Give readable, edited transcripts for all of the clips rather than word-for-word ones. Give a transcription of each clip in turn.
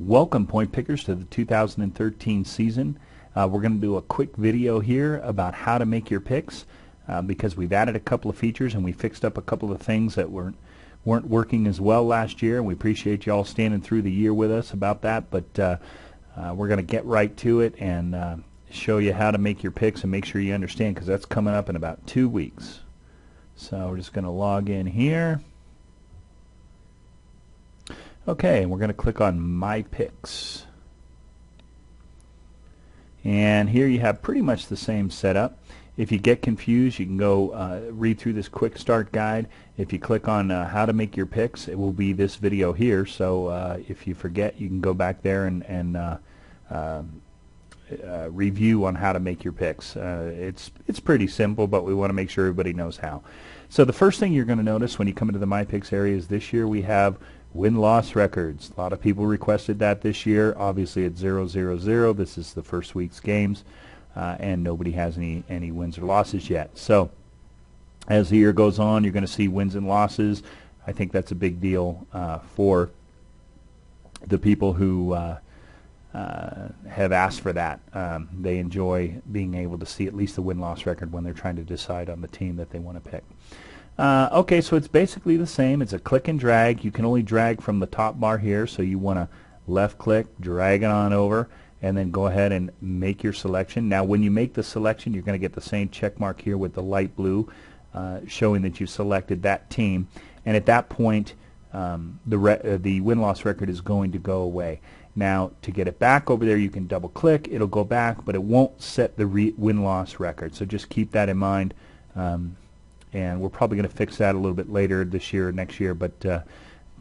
Welcome, Point Pickers, to the 2013 season. We're going to do a quick video here about how to make your picks because we've added a couple of features and we fixed up a couple of things that weren't working as well last year. We appreciate you all standing through the year with us about that, but we're going to get right to it and show you how to make your picks and make sure you understand, because that's coming up in about 2 weeks. So we're just going to log in here. Okay, and we're going to click on My Picks. And here you have pretty much the same setup. If you get confused, you can go read through this quick start guide. If you click on how to make your picks, it will be this video here. So if you forget, you can go back there and review on how to make your picks. It's pretty simple, but we want to make sure everybody knows how. So the first thing you're going to notice when you come into the My Picks area is this year we have win-loss records. A lot of people requested that this year. Obviously it's 0-0-0. This is the first week's games, and nobody has any wins or losses yet. So as the year goes on, you're going to see wins and losses. I think that's a big deal for the people who have asked for that. They enjoy being able to see at least the win-loss record when they're trying to decide on the team that they want to pick. Okay, so it's basically the same. It's a click and drag. You can only drag from the top bar here, so you want to left click, drag it on over, and then go ahead and make your selection. Now when you make the selection, you're going to get the same check mark here with the light blue showing that you selected that team, and at that point the win-loss record is going to go away. Now to get it back over there, you can double click, it'll go back, but it won't set the win-loss record, so just keep that in mind. And we're probably going to fix that a little bit later this year or next year, but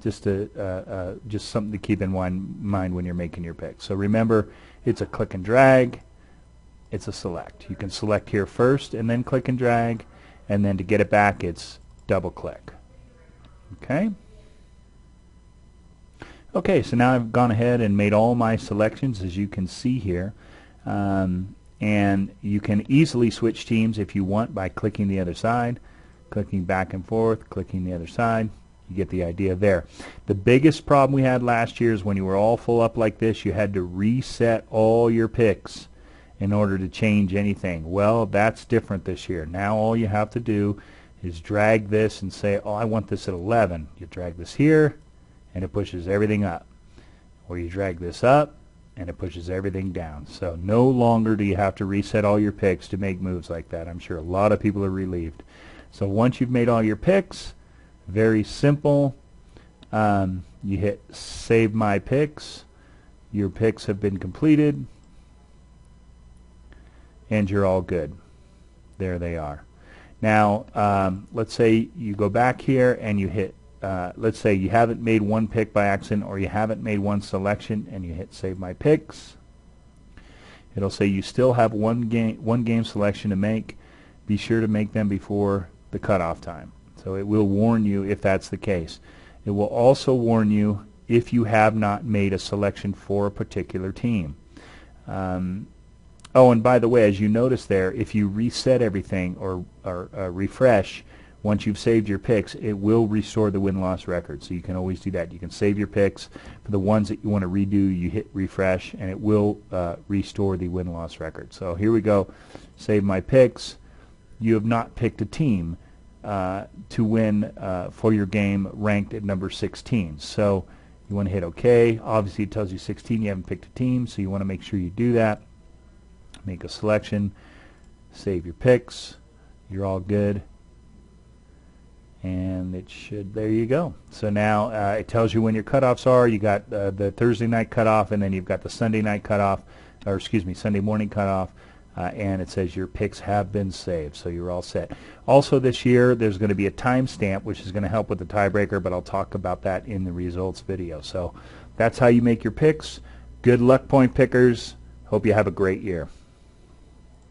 just something to keep in mind when you're making your pick. So remember, it's a click and drag, it's a select. You can select here first and then click and drag, and then to get it back it's double click. Okay? Okay, so now I've gone ahead and made all my selections, as you can see here. And you can easily switch teams if you want by clicking the other side, clicking back and forth, clicking the other side. You get the idea there. The biggest problem we had last year is when you were all full up like this, you had to reset all your picks in order to change anything. Well, that's different this year. Now all you have to do is drag this and say, oh, I want this at 11. You drag this here and it pushes everything up. Or you drag this up and it pushes everything down. So no longer do you have to reset all your picks to make moves like that. I'm sure a lot of people are relieved. So once you've made all your picks, very simple, you hit Save My Picks. Your picks have been completed, and you're all good. There they are. Now, let's say you go back here and you hit, let's say you haven't made one pick by accident, or you haven't made one selection, and you hit Save My Picks. It'll say you still have one game selection to make. Be sure to make them before the cutoff time. So it will warn you if that's the case. It will also warn you if you have not made a selection for a particular team. Oh, and by the way, as you notice there, if you reset everything or refresh once you've saved your picks, it will restore the win-loss record. So you can always do that. You can save your picks. For the ones that you want to redo, you hit refresh, and it will restore the win-loss record. So here we go. Save my picks. You have not picked a team to win for your game ranked at number 16. So you want to hit OK. Obviously it tells you 16. You haven't picked a team, so you want to make sure you do that. Make a selection. Save your picks. You're all good. And it should, there you go. So now it tells you when your cutoffs are. You got the Thursday night cutoff, and then you've got the Sunday night cutoff, or excuse me, Sunday morning cutoff. And it says your picks have been saved, so you're all set. Also this year there's going to be a timestamp which is going to help with the tiebreaker, but I'll talk about that in the results video. So that's how you make your picks. Good luck, Point Pickers. Hope you have a great year.